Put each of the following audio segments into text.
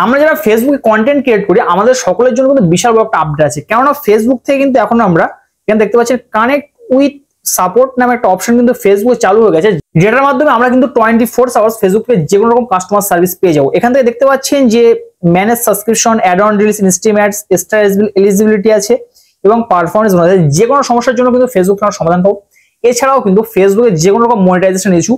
আমরা যারা ফেসবুকে কন্টেন্ট ক্রিয়েট করি আমাদের সকলের জন্য কিন্তু বিশাল বড় একটা আপডেট আছে, কেননা ফেসবুক থেকে কিন্তু এখন আমরা এখানে দেখতে পাচ্ছেন কানেক্ট উইথ সাপোর্ট নামে একটা অপশন কিন্তু ফেসবুকে চালু হয়ে গেছে, যেটার মাধ্যমে আমরা কিন্তু 24 আওয়ার্স ফেসবুকে যে কোনো রকম কাস্টমার সার্ভিস পেয়ে যাবো। এখান থেকে দেখতে পাচ্ছেন যে manage subscription, ad on reels, instream ads, extra eligibility আছে এবং পারফরমেন্স আছে। যে কোনো সমস্যার জন্য কিন্তু ফেসবুক আমরা সমাধান পাবো। এছাড়াও কিন্তু ফেসবুকে যে কোনো রকম মনিটাইজেশন ইস্যু,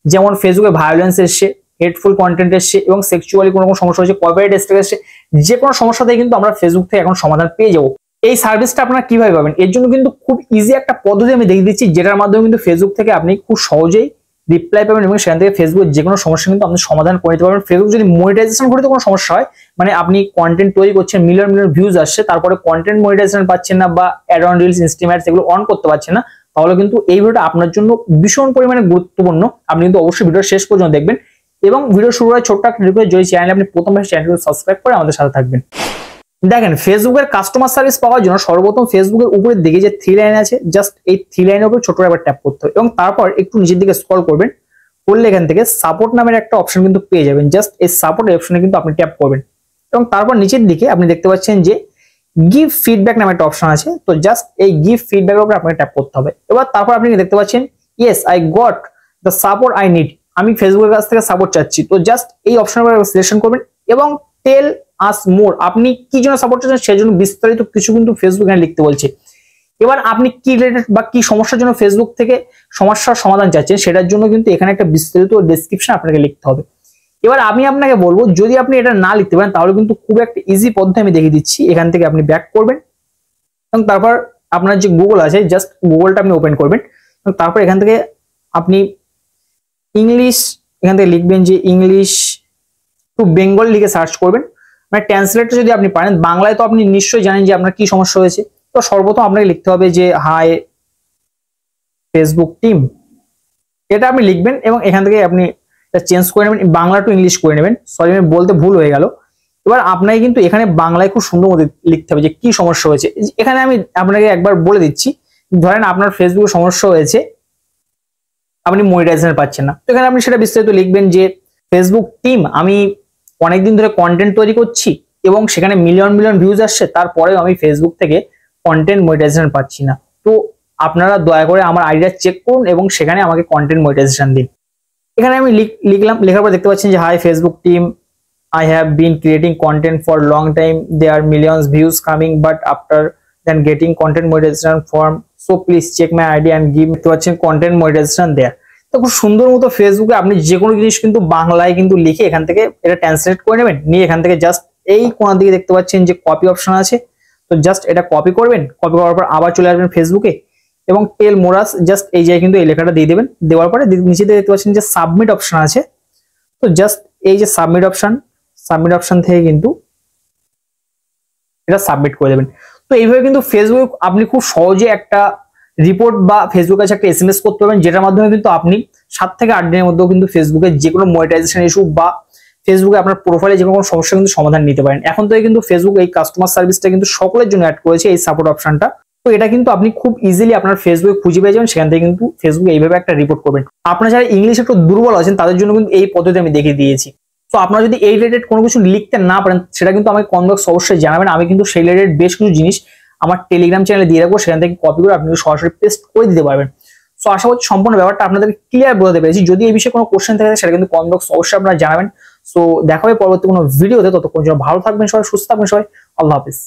যেমন ফেসবুকে ভায়োলেন্স এসছে, হেটফুল কন্টেন্ট এসছে এবং সেক্সুয়ালি কোনো সমস্যা হচ্ছে, কপিরাইট স্ট্রাইক এসছে, যে কোনো সমস্যাতে কিন্তু আমরা ফেসবুক থেকে এখন সমাধান পেয়ে যাবো। এই সার্ভিসটা আপনারা কিভাবে পাবেন, এর জন্য কিন্তু খুব ইজি একটা পদ্ধতি আমি দেখিয়ে দিচ্ছি, যেটার মাধ্যমে কিন্তু ফেসবুক থেকে আপনি খুব সহজেই রিপ্লাই পাবেন এবং সেখান থেকে ফেসবুকের যে কোনো সমস্যা কিন্তু আপনি সমাধান করে নিতে পারবেন। ফেসবুক যদি মনিটাইজেশন করতে কোনো সমস্যা হয়, মানে আপনি কন্টেন্ট তৈরি করছেন, মিলিয়ন মিলিয়ন ভিউজ আসছে, তারপরে কন্টেন্ট মনিটাইজেশন পাচ্ছেন না বা ad on reels, instream ads এগুলো অন করতে পারছেন না, তাহলে কিন্তু এই ভিডিওটা আপনার জন্য ভীষণ পরিমাণে গুরুত্বপূর্ণ। আপনি কিন্তু অবশ্যই ভিডিও শেষ পর্যন্ত দেখবেন এবং ভিডিও শুরু হয় ছোট্ট একটা রিকোয়েস্ট, যদি চ্যানেলে আপনি প্রথমবার চ্যানেলটি সাবস্ক্রাইব করে আমাদের সাথে থাকবেন। দেখেন, ফেসবুকের কাস্টমার সার্ভিস পাওয়ার জন্য সর্বপ্রথম ফেসবুকের উপরের দিকে যে 3 লাইন আছে, জাস্ট এই 3 লাইনের উপর ছোট একবার ট্যাপ করতে হবে এবং তারপর একটু নিচের দিকে স্ক্রল করবেন, করলে এখান থেকে সাপোর্ট নামের একটা অপশন কিন্তু পেয়ে যাবেন। জাস্ট এই সাপোর্ট অপশনে কিন্তু আপনি ট্যাপ করবেন এবং তারপর নিচের দিকে আপনি দেখতে পাচ্ছেন যে গিভ ফিডব্যাক নামে একটা অপশন আছে। তো জাস্ট এই গিভ ফিডব্যাকের উপর আপনাকে ট্যাপ করতে হবে। এবার তারপর আপনি দেখতে পাচ্ছেন yes I got the support I need, আমি ফেসবুকের কাছ থেকে সাপোর্ট চাচ্ছি। তো জাস্ট এই অপশনের উপর সিলেকশন করবেন এবং টেল আস মোর, আপনি কি জন্য সাপোর্ট চাচ্ছেন সেই জন্য বিস্তারিত কিছু কিন্তু ফেসবুক এখানে লিখতে বলছে। এবার আপনি কি রিলেটেড বা কি সমস্যার জন্য ফেসবুক থেকে সমস্যার সমাধান চাচ্ছেন সেটার জন্য কিন্তু এখানে একটা বিস্তারিত ডেসক্রিপশন আপনাকে লিখতে হবে। এবার আমি আপনাকে বলবো, যদি আপনি এটা না লিখতে পারেন তাহলে কিন্তু খুব একটা ইজি পদ্ধতি আমি দেখিয়ে দিচ্ছি। এখান থেকে আপনি ব্যাক করবেন এবং তারপর আপনার যে গুগল আছে, জাস্ট গুগলটা আপনি ওপেন করবেন এবং তারপর এখান থেকে আপনি ইংলিশ, এখান থেকে লিখবেন যে ইংলিশ টু বেঙ্গল লিখে সার্চ করবেন। মানে ট্রান্সলেটর যদি আপনি পারেন, বাংলায় তো আপনি নিশ্চয়ই জানেন যে আপনার কি সমস্যা হয়েছে। তো সর্বপ্রথম আপনাকে লিখতে হবে যে হাই ফেসবুক টিম, এটা আপনি লিখবেন এবং এখান থেকে আপনি চেঞ্জ করে নেবেন, বাংলা টু ইংলিশ করে নেবেন। সরি, আমি বলতে ভুল হয়ে গেল। এবার আপনাকে কিন্তু এখানে বাংলায় খুব সুন্দর মতো লিখতে হবে যে কি সমস্যা হয়েছে। এখানে আমি আপনাকে একবার বলে দিচ্ছি, ধরেন আপনার ফেসবুকে সমস্যা হয়েছে, আপনি মনিটাইজেশন পাচ্ছেন না। তো এখানে আপনি সেটা বিস্তারিত লিখবেন যে ফেসবুক টিম, আমি অনেকদিন ধরে কন্টেন্ট তৈরি করছি এবং সেখানে মিলিয়ন মিলিয়ন ভিউজ আসছে, তারপরেও আমি ফেসবুক থেকে কন্টেন্ট মনিটাইজেশন পাচ্ছি না। তো আপনারা দয়া করে আমার আইডিয়া চেক করুন এবং সেখানে আমাকে কন্টেন্ট মনিটাইজেশন দিন। এখানে আমি লিখলাম, লেখার পর দেখতে পাচ্ছেন যে high Facebook team, I have been creating content for a long time. There are millions views coming, but after then getting content monetization form. So please check my ID and give me content monetization there. তো খুব সুন্দর মতো ফেসবুকে আপনি যে কোনো জিনিস কিন্তু বাংলায় কিন্তু লিখে এখান থেকে এটা ট্রান্সলেট করে নেবেন, নিয়ে এখান থেকে জাস্ট এই কোণার দিকে দেখতে পাচ্ছেন যে কপি অপশন আছে। তো জাস্ট এটা কপি করবেন, কপি করার পর আবার চলে আসবেন ফেসবুকে এবং টেল মোরাস, জাস্ট এই জায়গায় কিন্তু এই লেখাটা দিয়ে দেবেন। দেওয়ার পরে নিচে দেখতে পাচ্ছেন যে সাবমিট অপশন আছে। তো জাস্ট এই যে সাবমিট অপশন থেকে কিন্তু এটা সাবমিট করে দেবেন। তো এইভাবে কিন্তু ফেসবুক আপনি খুব সহজে একটা রিপোর্ট বা ফেসবুক কাছে একটা এসএমএস করতে পারবেন, যেটার মাধ্যমে কিন্তু আপনি 7 থেকে 8 দিনের মধ্যেও কিন্তু ফেসবুকে যে কোনো মনিটাইজেশন ইস্যু বা ফেসবুকে আপনার প্রোফাইলে যে কোনো সমস্যা কিন্তু সমাধান নিতে পারেন। এখন থেকে কিন্তু ফেসবুক এই কাস্টমার সার্ভিসটা কিন্তু সকলের জন্য অ্যাড করেছে, এই সাপোর্ট অপশনটা। তো এটা কিন্তু আপনি খুব ইজিলি আপনার ফেসবুকে খুঁজে পেয়ে যাবেন, সেখান থেকে কিন্তু ফেসবুকে এইভাবে একটা রিপোর্ট করবেন। আপনারা যারা ইংলিশ একটু দুর্বল আছেন তাদের জন্য কিন্তু এই পদ্ধতি আমি দেখিয়ে দিয়েছি। তো আপনারা যদি এই রিলেটেড কোনো কিছু লিখতে না পারেন সেটা কিন্তু আমাকে কমেন্ট বক্সে অবশ্যই জানাবেন। আমি কিন্তু সেই রিলেটেড বেশ কিছু জিনিস আমার টেলিগ্রাম চ্যানেলে দিয়ে রাখবো, সেখান থেকে কপি করে আপনি সরাসরি পেস্ট করে দিতে পারবেন। সো আশা করছি সম্পূর্ণ ব্যাপারটা আপনাদের ক্লিয়ার বোঝাতে পেরেছি। যদি এই বিষয়ে কোনো কোশ্চেন থাকে সেটা কিন্তু কমেন্ট বক্সে অবশ্যই আপনারা জানাবেন। সো দেখা হবে পরবর্তী কোনো ভিডিওতে, ততক্ষণ জন্য ভালো থাকবেন সবাই, সুস্থ থাকবেন সবাই, আল্লাহ হাফেজ।